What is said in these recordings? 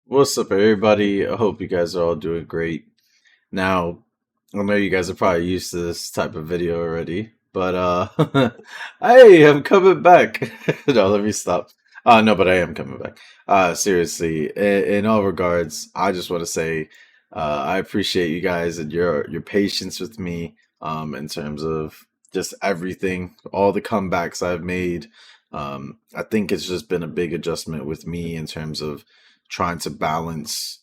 What's up, everybody? I hope you guys are all doing great. Now, I know you guys are probably used to this type of video already, but hey, I'm coming back. No, let me stop. No, but I am coming back. Seriously, in all regards, I just want to say I appreciate you guys and your patience with me in terms of just everything, all the comebacks I've made. I think it's just been a big adjustment with me in terms of trying to balance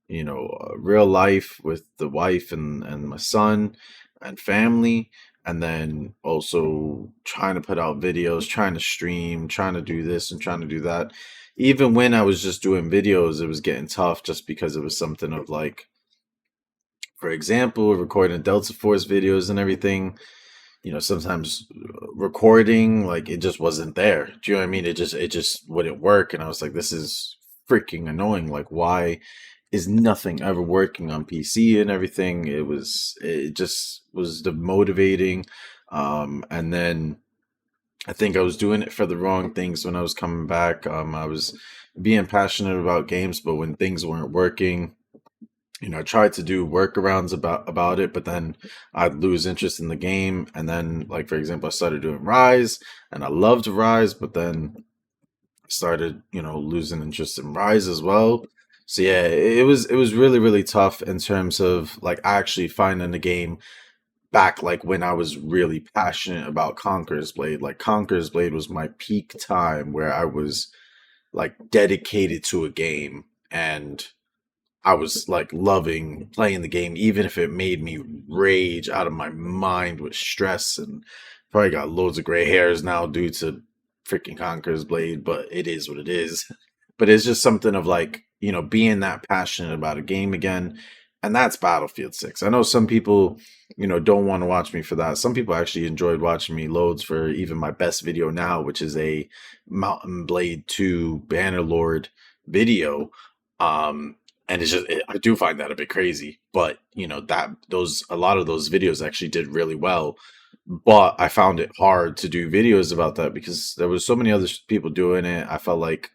real life with the wife and my son and family, and then also trying to put out videos, trying to stream, trying to do this and trying to do that. Even when I was just doing videos, it was getting tough just because it was something of like, for example, recording Delta Force videos and everything. Sometimes recording, like, it just wasn't there. Do you know what I mean? It just wouldn't work, and I was like, this is freaking annoying. Like, why is nothing ever working on PC and everything? It just was demotivating. And then I think I was doing it for the wrong things when I was coming back. I was being passionate about games, but when things weren't working, I tried to do workarounds about it, but then I'd lose interest in the game. And then, like, for example, I started doing Rise, and I loved Rise, but then I started, losing interest in Rise as well. So yeah, it was really really tough in terms of like actually finding the game back, like when I was really passionate about Conqueror's Blade. Like Conqueror's Blade was my peak time where I was like dedicated to a game, and I was like loving playing the game, even if it made me rage out of my mind with stress, and probably got loads of gray hairs now due to freaking Conqueror's Blade, but it is what it is. But it's just something of like, being that passionate about a game again. And that's Battlefield 6. I know some people, don't want to watch me for that. Some people actually enjoyed watching me loads for even my best video now, which is a Mountain Blade 2 Bannerlord video. Um, and I do find that a bit crazy, but that those a lot of those videos actually did really well. But I found it hard to do videos about that because there was so many other people doing it. I felt like,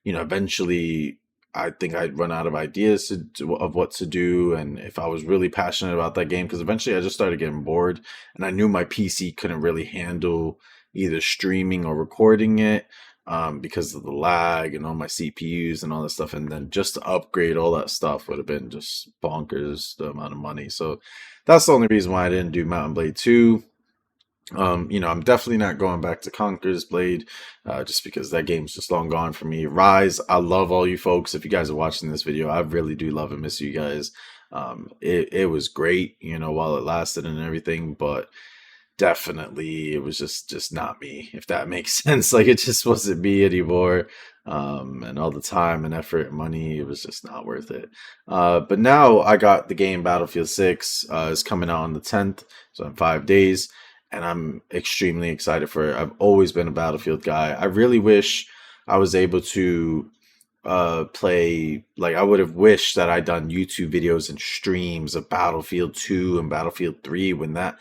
eventually I think I'd run out of ideas of what to do, and if I was really passionate about that game, because eventually I just started getting bored, and I knew my PC couldn't really handle either streaming or recording it, because of the lag and all my CPUs and all that stuff, and then just to upgrade all that stuff would have been just bonkers the amount of money. So that's the only reason why I didn't do Mountain Blade 2. I'm definitely not going back to Conqueror's Blade, just because that game's just long gone for me. Rise, I love all you folks. If you guys are watching this video, I really do love and miss you guys. It was great, while it lasted and everything, but definitely it was just not me, if that makes sense. Like, it just wasn't me anymore. And all the time and effort and money, it was just not worth it. But now I got the game Battlefield 6, is coming out on the 10th, so in 5 days, and I'm extremely excited for it. I've always been a Battlefield guy. I really wish I was able to play, like, I would have wished that I'd done YouTube videos and streams of Battlefield 2 and Battlefield 3 when that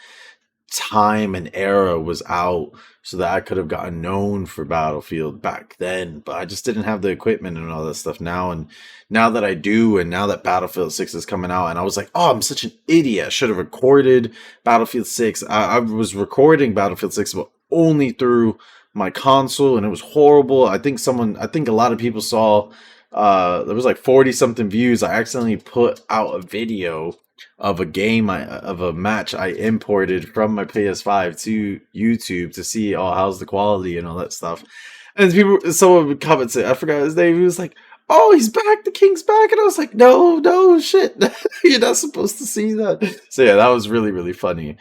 time and era was out, so that I could have gotten known for Battlefield back then. But I just didn't have the equipment and all that stuff now. And now that I do, and now that Battlefield 6 is coming out, and I was like, oh, I'm such an idiot. I should have recorded Battlefield 6. I was recording Battlefield 6, but only through my console, and it was horrible. I think a lot of people saw, there was like 40 something views. I accidentally put out a video of of a match I imported from my PS5 to YouTube to see, oh, how's the quality and all that stuff. And someone would comment, say, I forgot his name. He was like, "Oh, he's back! The king's back!" And I was like, "No, no, shit! You're not supposed to see that." So yeah, that was really really funny.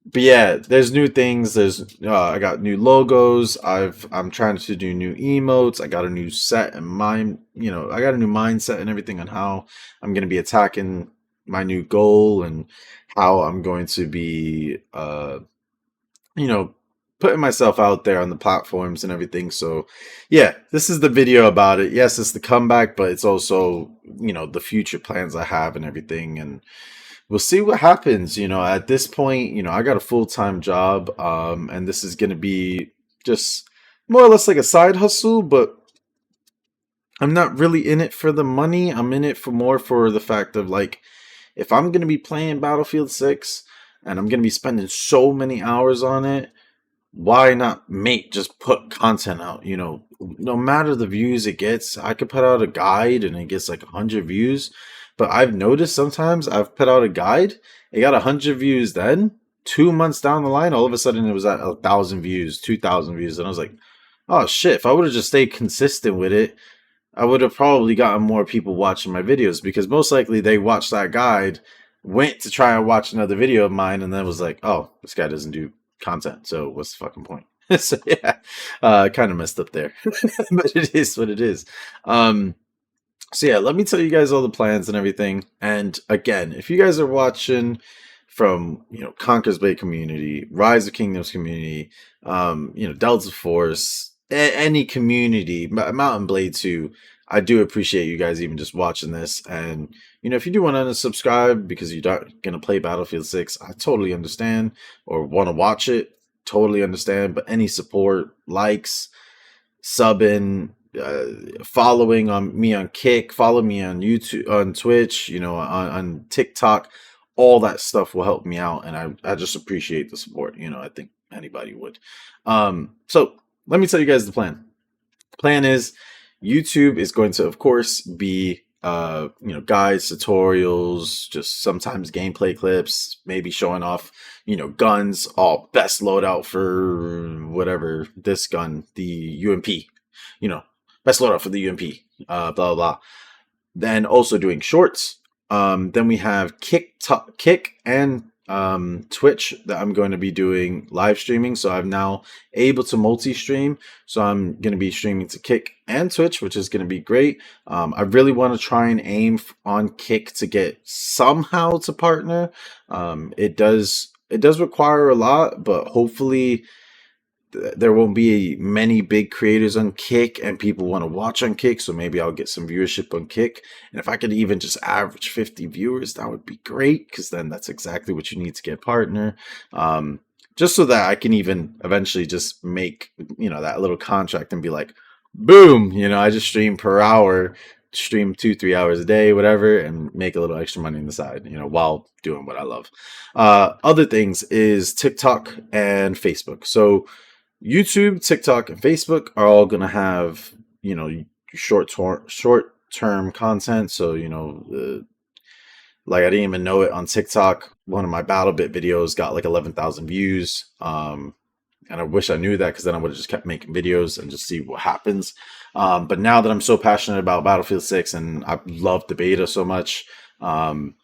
But yeah, there's new things. I got new logos. I'm trying to do new emotes. I got a new set and mind. I got a new mindset and everything on how I'm going to be attacking my new goal, and how I'm going to be, you know, putting myself out there on the platforms and everything. So yeah, this is the video about it. Yes, it's the comeback, but it's also, the future plans I have and everything, and we'll see what happens. At this point, I got a full-time job, and this is going to be just more or less like a side hustle, but I'm not really in it for the money. I'm in it for more for the fact of like, if I'm gonna be playing Battlefield 6 and I'm gonna be spending so many hours on it, why not make just put content out? You know, no matter the views it gets, I could put out a guide and it gets like 100 views. But I've noticed sometimes I've put out a guide, it got 100 views. Then 2 months down the line, all of a sudden it was at 1,000 views, 2,000 views, and I was like, oh shit! If I would have just stayed consistent with it, I would have probably gotten more people watching my videos, because most likely they watched that guide, went to try and watch another video of mine, and then was like, oh, this guy doesn't do content, so what's the fucking point? So yeah, kind of messed up there, but it is what it is. So yeah, let me tell you guys all the plans and everything. And again, if you guys are watching from, you know, Conquer's Bay community, Rise of Kingdoms community, you know, Delta Force, any community, Mountain Blade 2, I do appreciate you guys even just watching this. And you know, if you do want to unsubscribe because you're not gonna play Battlefield 6, I totally understand. Or want to watch it, totally understand. But any support, likes, subbing, following on me on Kick, follow me on YouTube, on Twitch, you know, on TikTok, all that stuff will help me out, and I just appreciate the support. You know, I think anybody would. So let me tell you guys the plan. The plan is YouTube is going to, of course, be you know, guides, tutorials, just sometimes gameplay clips, maybe showing off, you know, guns, all best loadout for whatever, this gun, the UMP, you know, best loadout for the UMP, blah blah blah. Then also doing shorts. Then we have Kick and Twitch that I'm going to be doing live streaming. So I'm now able to multi-stream. So I'm going to be streaming to Kick and Twitch, which is going to be great. I really want to try and aim on Kick to get somehow to partner. It does require a lot, but hopefully there won't be many big creators on Kick and people want to watch on Kick, so maybe I'll get some viewership on Kick. And if I could even just average 50 viewers, that would be great, because then that's exactly what you need to get a partner. Just so that I can even eventually just make, you know, that little contract and be like, boom, you know, I just stream per hour, stream 2-3 hours a day, whatever, and make a little extra money on the side, you know, while doing what I love. Other things is TikTok and Facebook. So YouTube, TikTok, and Facebook are all gonna have, you know, short term content. So you know, like I didn't even know it on TikTok. One of my BattleBit videos got like 11,000 views. And I wish I knew that, because then I would have just kept making videos and just see what happens. But now that I'm so passionate about Battlefield 6 and I love the beta so much, I'm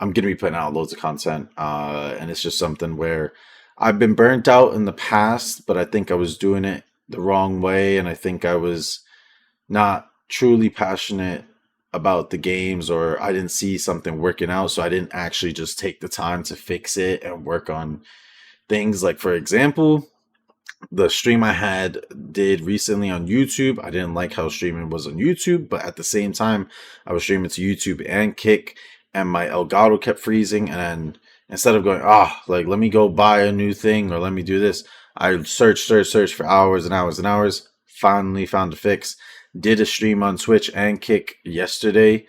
gonna be putting out loads of content, and it's just something where I've been burnt out in the past, but I think I was doing it the wrong way, and I think I was not truly passionate about the games, or I didn't see something working out, so I didn't actually just take the time to fix it and work on things. Like, for example, the stream I did recently on YouTube, I didn't like how streaming was on YouTube, but at the same time, I was streaming to YouTube and Kick, and my Elgato kept freezing, and then instead of going, like, let me go buy a new thing or let me do this, I searched for hours and hours and hours. Finally found a fix. Did a stream on Twitch and Kick yesterday.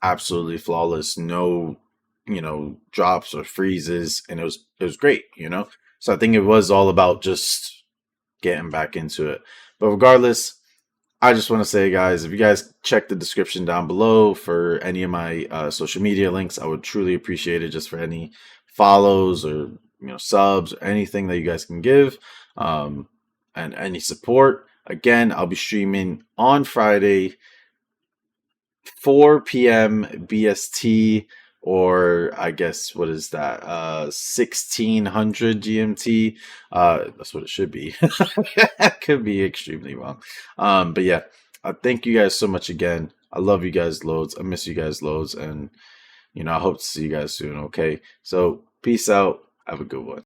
Absolutely flawless. No, you know, drops or freezes, and it was great, you know. So I think it was all about just getting back into it. But regardless, I just want to say, guys, if you guys check the description down below for any of my social media links, I would truly appreciate it, just for any follows or, you know, subs or anything that you guys can give, and any support. Again, I'll be streaming on Friday, 4 p.m. BST, or I guess, what is that, 1600 GMT. That's what it should be. Could be extremely wrong. But yeah, thank you guys so much again. I love you guys loads. I miss you guys loads, and you know, I hope to see you guys soon. Okay, so peace out. Have a good one.